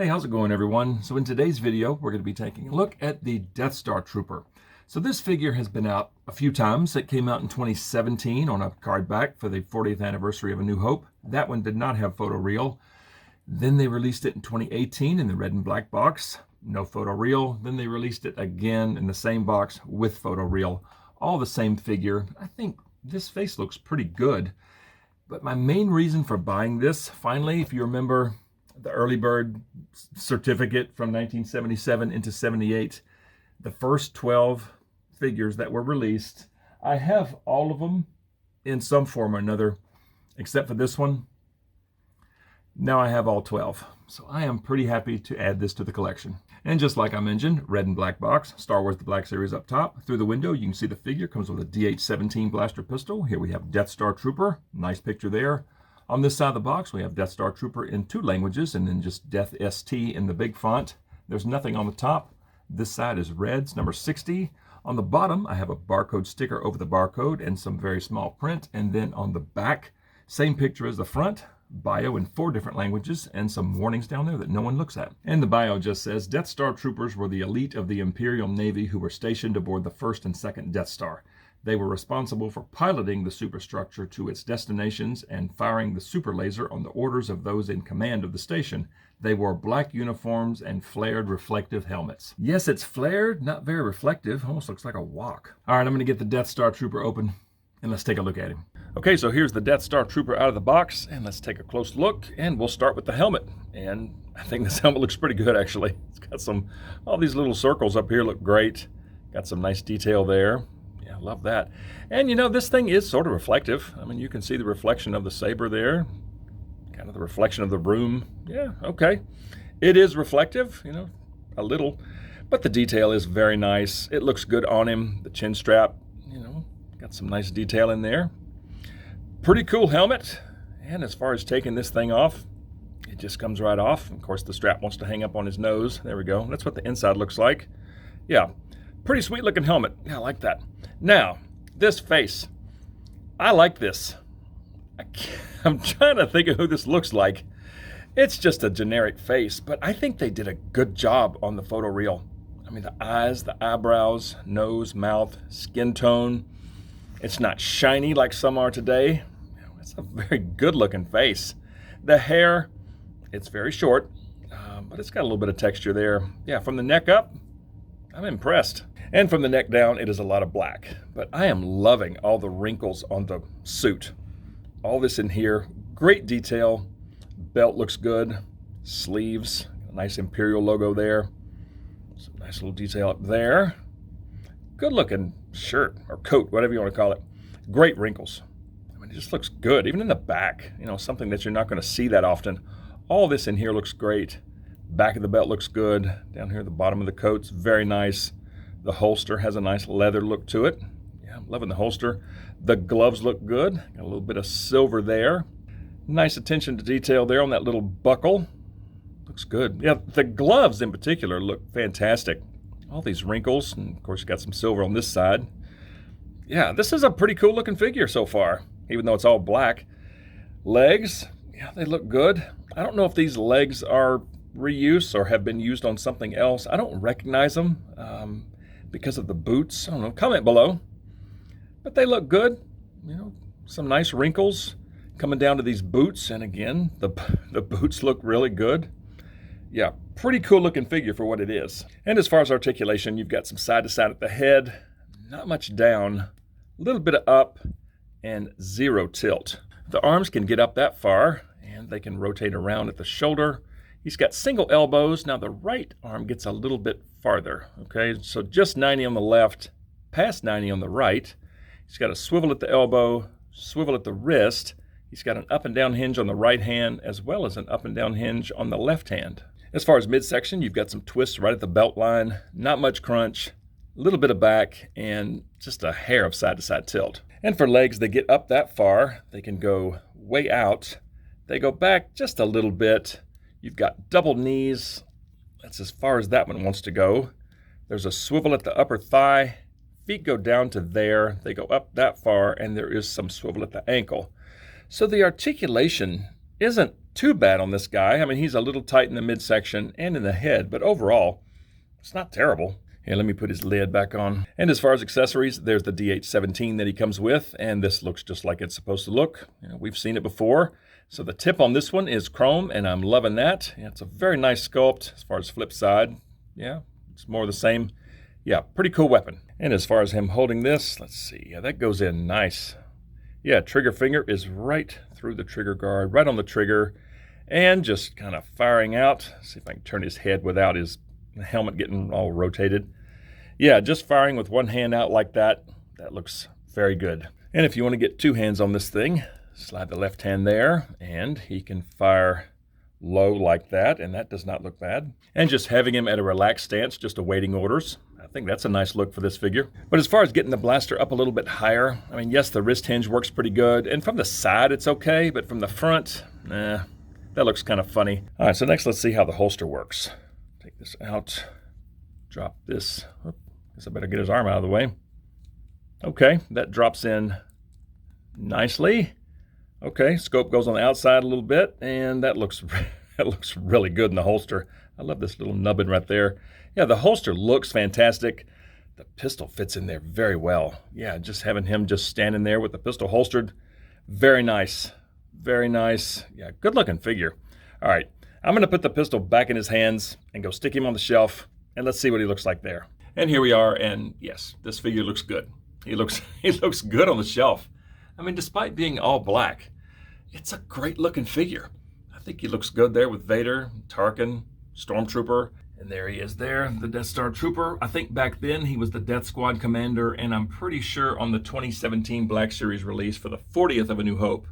Hey, how's it going, everyone? So in today's video, we're going to be taking a look at the Death Star Trooper. So this figure has been out a few times. It came out in 2017 on a card back for the 40th anniversary of A New Hope. That one did not have photoreal. Then they released it in 2018 in the red and black box, no photoreal. Then they released it again in the same box with photoreal. All the same figure. I think this face looks pretty good. But my main reason for buying this, finally, if you remember the early bird certificate from 1977 into 78, the first 12 figures that were released, I have all of them in some form or another, except for this one. Now I have all 12. So I am pretty happy to add this to the collection. And just like I mentioned, red and black box, Star Wars The Black Series up top. Through the window, you can see the figure comes with a DH-17 blaster pistol. Here we have Death Star Trooper. Nice picture there. On this side of the box, we have Death Star Trooper in 2 languages, and then just Death ST in the big font. There's nothing on the top. This side is red, it's number 60. On the bottom, I have a barcode sticker over the barcode and some very small print. And then on the back, same picture as the front, bio in 4 different languages, and some warnings down there that no one looks at. And the bio just says, Death Star Troopers were the elite of the Imperial Navy who were stationed aboard the first and second Death Star. They were responsible for piloting the superstructure to its destinations and firing the super laser on the orders of those in command of the station. They wore black uniforms and flared reflective helmets. Yes, it's flared, not very reflective. Almost looks like a wok. All right, I'm going to get the Death Star Trooper open, and let's take a look at him. Okay, so here's the Death Star Trooper out of the box, and let's take a close look, and we'll start with the helmet. And I think this helmet looks pretty good, actually. It's got all these little circles up here look great. Got some nice detail there. Yeah, love that. And you know, this thing is sort of reflective. I mean, you can see the reflection of the saber there, kind of the reflection of the room. Yeah, okay. It is reflective, you know, a little, but the detail is very nice. It looks good on him. The chin strap, you know, got some nice detail in there. Pretty cool helmet. And as far as taking this thing off, it just comes right off. Of course, the strap wants to hang up on his nose. There we go. That's what the inside looks like. Yeah, pretty sweet looking helmet. Yeah, I like that. Now, this face. I like this. I'm trying to think of who this looks like. It's just a generic face, but I think they did a good job on the photoreal. I mean, the eyes, the eyebrows, nose, mouth, skin tone. It's not shiny like some are today. It's a very good looking face. The hair, it's very short, but it's got a little bit of texture there. Yeah, from the neck up, I'm impressed. And from the neck down, it is a lot of black. But I am loving all the wrinkles on the suit. All this in here, great detail. Belt looks good. Sleeves, a nice Imperial logo there. Some nice little detail up there. Good looking shirt or coat, whatever you want to call it. Great wrinkles. I mean, it just looks good, even in the back. You know, something that you're not going to see that often. All this in here looks great. Back of the belt looks good. Down here at the bottom of the coat's very nice. The holster has a nice leather look to it. Yeah, I'm loving the holster. The gloves look good. Got a little bit of silver there. Nice attention to detail there on that little buckle. Looks good. Yeah, the gloves in particular look fantastic. All these wrinkles, and of course you got some silver on this side. Yeah, this is a pretty cool looking figure so far, even though it's all black. Legs, yeah, they look good. I don't know if these legs are reuse or have been used on something else. I don't recognize them because of the boots. I don't know, comment below. But they look good. You know, some nice wrinkles coming down to these boots. And again, the boots look really good. Yeah, pretty cool looking figure for what it is. And as far as articulation, you've got some side to side at the head, not much down, a little bit of up, and 0 tilt. The arms can get up that far, and they can rotate around at the shoulder. He's got single elbows. Now the right arm gets a little bit farther, okay? So just 90 on the left, past 90 on the right. He's got a swivel at the elbow, swivel at the wrist. He's got an up and down hinge on the right hand, as well as an up and down hinge on the left hand. As far as midsection, you've got some twists right at the belt line, not much crunch, a little bit of back, and just a hair of side to side tilt. And for legs, they get up that far. They can go way out. They go back just a little bit. You've got double knees. That's as far as that one wants to go. There's a swivel at the upper thigh. Feet go down to there. They go up that far, and there is some swivel at the ankle. So the articulation isn't too bad on this guy. I mean, he's a little tight in the midsection and in the head, but overall, it's not terrible. Here, let me put his lid back on. And as far as accessories, there's the DH-17 that he comes with, and this looks just like it's supposed to look. You know, we've seen it before. So the tip on this one is chrome, and I'm loving that. Yeah, it's a very nice sculpt. As far as flip side, yeah, it's more the same. Yeah, pretty cool weapon. And as far as him holding this, let's see. Yeah, that goes in nice. Yeah, trigger finger is right through the trigger guard, right on the trigger, and just kind of firing out. See if I can turn his head without his helmet getting all rotated. Yeah, just firing with one hand out like that. That looks very good. And if you want to get two hands on this thing, slide the left hand there, and he can fire low like that, and that does not look bad. And just having him at a relaxed stance, just awaiting orders. I think that's a nice look for this figure. But as far as getting the blaster up a little bit higher, I mean, yes, the wrist hinge works pretty good, and from the side it's okay, but from the front, that looks kind of funny. All right, so next let's see how the holster works. Take this out, drop this. Oop, guess I better get his arm out of the way. Okay, that drops in nicely. Okay, scope goes on the outside a little bit, and that looks really good in the holster. I love this little nubbin right there. Yeah, the holster looks fantastic. The pistol fits in there very well. Yeah, just having him just standing there with the pistol holstered, very nice. Very nice. Yeah, good looking figure. All right, I'm gonna put the pistol back in his hands and go stick him on the shelf, and let's see what he looks like there. And here we are, and yes, this figure looks good. He looks good on the shelf. I mean, despite being all black, it's a great looking figure. I think he looks good there with Vader, Tarkin, Stormtrooper, and there he is there, the Death Star Trooper. I think back then he was the Death Squad Commander, and I'm pretty sure on the 2017 Black Series release for the 40th of A New Hope,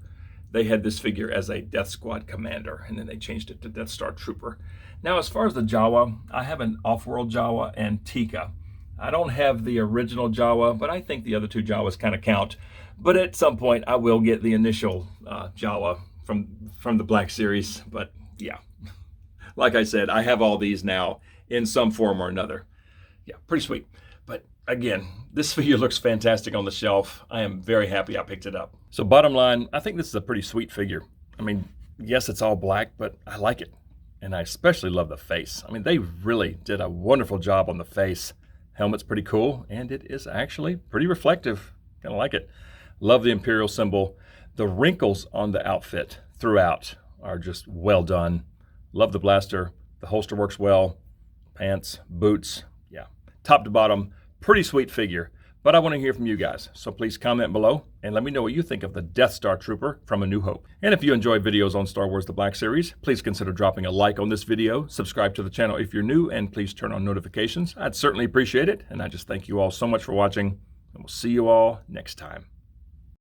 they had this figure as a Death Squad Commander, and then they changed it to Death Star Trooper. Now, as far as the Jawa, I have an off-world Jawa and Tika. I don't have the original Jawa, but I think the other two Jawas kind of count. But at some point, I will get the initial Jawa from the Black Series. But yeah, like I said, I have all these now in some form or another. Yeah, pretty sweet. But again, this figure looks fantastic on the shelf. I am very happy I picked it up. So bottom line, I think this is a pretty sweet figure. I mean, yes, it's all black, but I like it. And I especially love the face. I mean, they really did a wonderful job on the face. Helmet's pretty cool, and it is actually pretty reflective. Kind of like it. Love the Imperial symbol. The wrinkles on the outfit throughout are just well done. Love the blaster. The holster works well. Pants, boots, yeah. Top to bottom, pretty sweet figure. But I want to hear from you guys, so please comment below and let me know what you think of the Death Star Trooper from A New Hope. And if you enjoy videos on Star Wars The Black Series, please consider dropping a like on this video, subscribe to the channel if you're new, and please turn on notifications. I'd certainly appreciate it, and I just thank you all so much for watching, and we'll see you all next time.